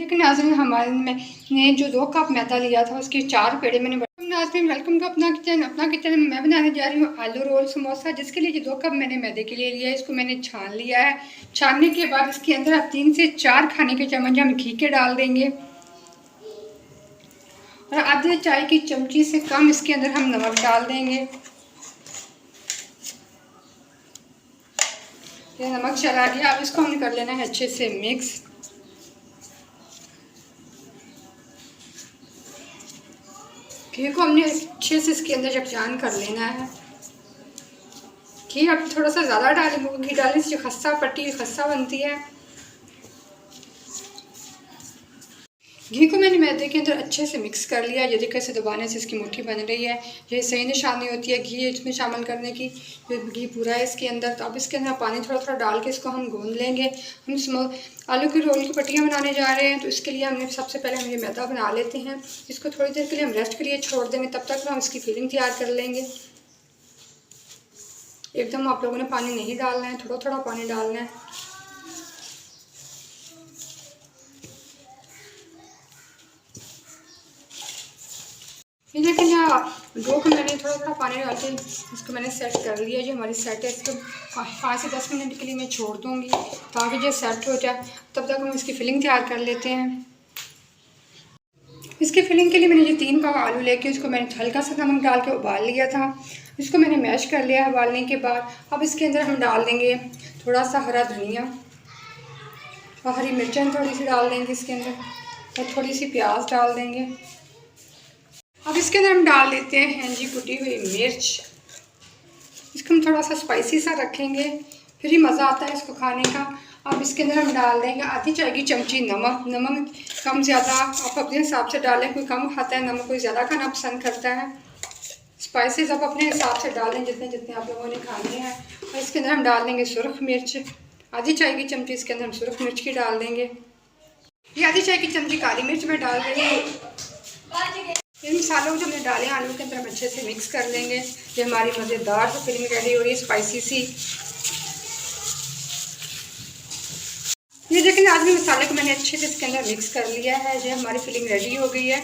लेकिन नाज़रीन मैंने जो 2 कप मैदा लिया था उसके 4 पेड़े मैंने नाज़रीन वेलकम टू अपना किचन में मैं बनाने जा रही हूँ आलू रोल समोसा, जिसके लिए जो 2 कप मैंने मैदे के लिए लिया है इसको मैंने छान लिया है। छानने के बाद इसके अंदर आप 3 से 4 खाने के चम्मच हम घी के डाल देंगे और आधे चाय की चमची से कम इसके अंदर हम नमक डाल देंगे। ये नमक चला गया, अब इसको हमने कर लेना है अच्छे से मिक्स। घी को हमने अच्छे से इसके अंदर यकजान कर लेना है। घी अब थोड़ा सा ज़्यादा डालेंगे, घी डालने से खस्ता खस्ता बनती है। घी को मैंने मैदे के अंदर अच्छे से मिक्स कर लिया। यदि कैसे दबाने से इसकी मुट्ठी बन रही है, ये सही निशानी होती है घी इसमें शामिल करने की। जो घी पूरा है इसके अंदर, तो अब इसके अंदर पानी थोड़ा थोड़ा डाल के इसको हम गूंद लेंगे। हम आलू की रोल की पट्टियाँ बनाने जा रहे हैं, तो इसके लिए हमने सबसे पहले हम ये मैदा बना लेते हैं। इसको थोड़ी देर के लिए हम रेस्ट के लिए छोड़ देंगे, तब तक हम इसकी फिलिंग तैयार कर लेंगे। एकदम आप लोगों ने पानी नहीं डालना है, थोड़ा थोड़ा पानी डालना है। ये देखें यहाँ डो को मैंने थोड़ा थोड़ा पानी डाल के इसको मैंने सेट कर लिया। जो हमारी सेट है इसको 5 से 10 मिनट के लिए मैं छोड़ दूँगी ताकि जो सेट हो जाए। तब तक हम इसकी फिलिंग तैयार कर लेते हैं। इसकी फिलिंग के लिए मैंने जो 3 पाव आलू लेके उसको मैंने हल्का सा नमक डाल के उबाल लिया था। इसको मैंने मैश कर लिया उबालने के बाद। अब इसके अंदर हम डाल देंगे थोड़ा सा हरा धनिया और हरी मिर्चें थोड़ी सी डाल देंगे इसके अंदर, और थोड़ी सी प्याज डाल देंगे। अब इसके अंदर हम डाल देते हैं जी कुटी हुई मिर्च। इसको हम थोड़ा सा स्पाइसी सा रखेंगे, फिर ही मज़ा आता है इसको खाने का। अब इसके अंदर हम डाल देंगे आधी चाय की चमची नमक। नमक कम ज़्यादा आप अपने हिसाब से डालें, कोई कम खाता है नमक, कोई ज़्यादा खाना पसंद करता है। स्पाइसेस आप अपने हिसाब से डालें जितने जितने आप लोगों ने खाने हैं। और इसके अंदर हम डाल देंगे सुरख मिर्च, आधी चाय की चमची इसके अंदर हम सुरख मिर्च की डाल देंगे। ये आधी चाय की चमची काली मिर्च में डाल देंगे। इन मसालों को जो हमने डाले आलू के अंदर हम अच्छे से मिक्स कर लेंगे। ये हमारी मज़ेदार सी फिलिंग रेडी हो रही है, स्पाइसी सी। ये देखें आज भी मसाले को मैंने अच्छे से इसके अंदर मिक्स कर लिया है। ये हमारी फिलिंग रेडी हो गई है।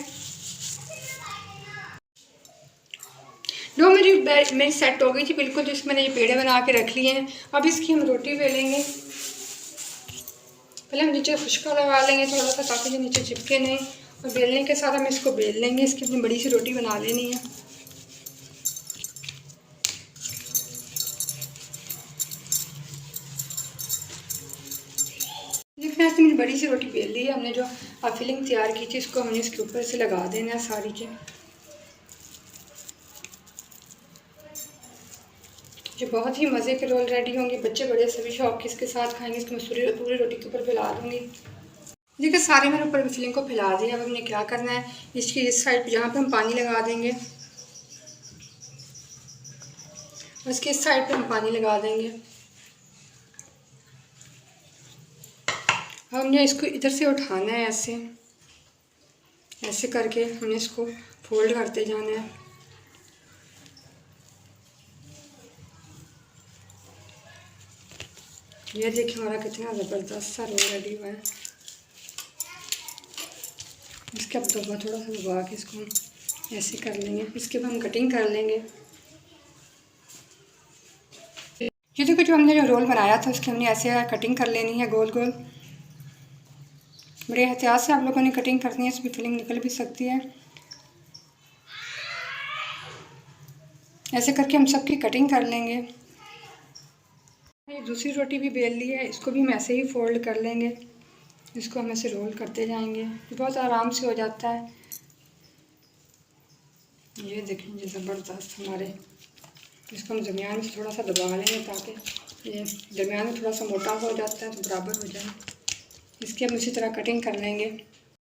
डो मेरी सेट हो गई थी बिल्कुल, तो इसमें मैंने ये पेड़े बना के रख लिए हैं। अब इसकी हम रोटी बेलेंगे। पहले हम नीचे खुश्का लगा लेंगे थोड़ा सा ताकि ये नीचे चिपके नहीं, और बेलने के साथ हम इसको बेल लेंगे। इसकी अपनी बड़ी सी रोटी बना लेनी है। देखना है मैंने बड़ी सी रोटी बेल ली है। हमने जो फिलिंग तैयार की थी इसको हमने इसके ऊपर से लगा देना है सारी के। जो बहुत ही मज़े के रोल रेडी होंगे, बच्चे बड़े सभी शौक के इसके साथ खाएंगे। इसको मैं पूरी रोटी के ऊपर फैला दूँगी। देखिए सारे मैंने ऊपर फिलिंग को फैला दिया। अब हमने क्या करना है, इसकी इस साइड पे जहाँ पे हम पानी लगा देंगे, उसके इस साइड पे हम पानी लगा देंगे। अब हमने इसको इधर से उठाना है, ऐसे करके हमने इसको फोल्ड करते जाना है। ये देखिए हमारा कितना ज़बरदस्त सा रोल रेडी हुआ है। इसके अब थोड़ा सा दबा के इसको हम ऐसे कर लेंगे। इसके बाद हम कटिंग कर लेंगे। ये देखो जो हमने जो रोल बनाया था उसकी हमने ऐसे कटिंग कर लेनी है गोल गोल। बड़े एहतियात से आप लोगों ने कटिंग करनी है, इसमें फिलिंग निकल भी सकती है। ऐसे करके हम सबकी कटिंग कर लेंगे। ये दूसरी रोटी भी बेल ली है, इसको भी हम ऐसे ही फोल्ड कर लेंगे। इसको हम ऐसे रोल करते जाएंगे, बहुत आराम से हो जाता है। ये देखेंगे ज़बरदस्त हमारे। इसको हम दरमियान में थोड़ा सा दबा लेंगे ताकि ये दरमियान में थोड़ा सा मोटा हो जाता है तो बराबर हो जाए। इसकी हम इसी तरह कटिंग कर लेंगे।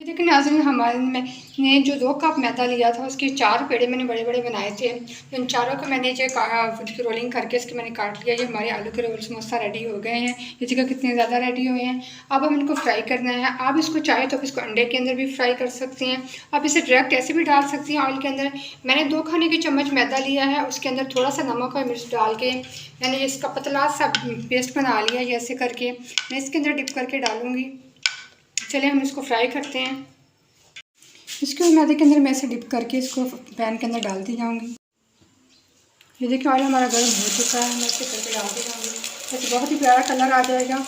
लेकिन नाज़रीन मैंने जो 2 कप मैदा लिया था उसके 4 पेड़े मैंने बड़े बड़े बनाए थे। इन चारों को मैंने जो रोलिंग करके इसके मैंने काट लिया। ये हमारे आलू के रोल समोसा रेडी हो गए हैं। ये देखिए कितने ज़्यादा रेडी हुए हैं। अब हम इनको फ्राई करना है। आप इसको चाहे तो इसको अंडे के अंदर भी फ्राई कर सकते हैं। आप इसे डायरेक्ट ऐसे भी डाल सकती हैं ऑयल के अंदर। मैंने 2 खाने के चम्मच मैदा लिया है, उसके अंदर थोड़ा सा नमक और मिर्च डाल के मैंने इसका पतला सा पेस्ट बना लिया। ऐसे करके मैं इसके अंदर डिप करके डालूँगी। चलिए हम इसको फ्राई करते हैं। इसको मैदे के अंदर मैं ऐसे डिप करके इसको पैन के अंदर डालती जाऊँगी। ये देखिए ऑयल हमारा गर्म हो चुका है, मैं इसे करके डालती जाऊँगी। ऐसे बहुत ही प्यारा कलर आ जाएगा।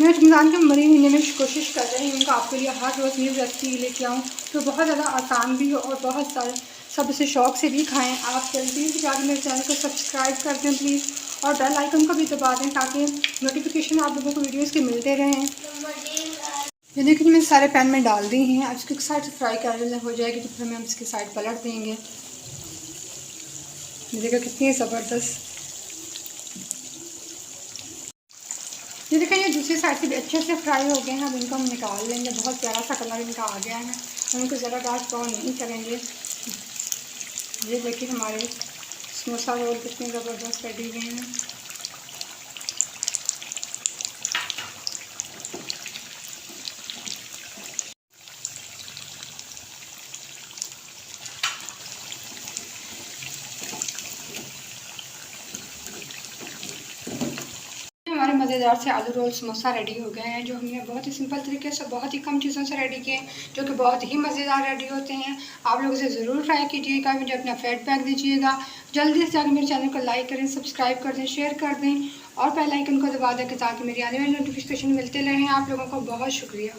मैं रमज़ान के महीने में कोशिश कर रही हूँ कि आपके लिए हर रोज़ न्यू रेसिपी लेके आऊँ तो बहुत ज़्यादा आसान भी हो और बहुत सारे सब इसे शौक़ से भी खाएं। आप जल्दी से जाकर मेरे चैनल को सब्सक्राइब कर दें प्लीज़, और बेल आइकन को भी दबा दें ताकि नोटिफिकेशन आप लोगों को वीडियोज़ के मिलते रहें। ये देखिए मैंने सारे पैन में डाल दी हैं। अब इसकी साइड से फ्राई कर हो जाएगी तो फिर हम इसकी साइड पलट देंगे। ये देखिए कितनी ज़बरदस्त। ये देखिए ये दूसरी साइड से भी अच्छे से फ्राई हो गए हैं। अब इनको हम निकाल लेंगे। बहुत प्यारा सा कलर इनका आ गया है। हम इनको ज़रा डार्क ब्राउन नहीं करेंगे। ये देखिए हमारे समोसा रोल कितने ज़बरदस्त रेडी हुए हैं। हमारे मज़ेदार से आलू रोल समोसा रेडी हो गए हैं, जो हमने बहुत ही सिंपल तरीके से बहुत ही कम चीज़ों से रेडी किए, जो कि बहुत ही मज़ेदार रेडी होते हैं। आप लोग इसे ज़रूर ट्राई कीजिएगा। मुझे अपना फीडबैक दीजिएगा। जल्दी से जाकर मेरे चैनल को लाइक करें, सब्सक्राइब कर दें, शेयर कर दें और बेल आइकन को दबा दें ताकि मेरी आने वाली नोटिफिकेशन मिलते रहें। आप लोगों को बहुत शुक्रिया।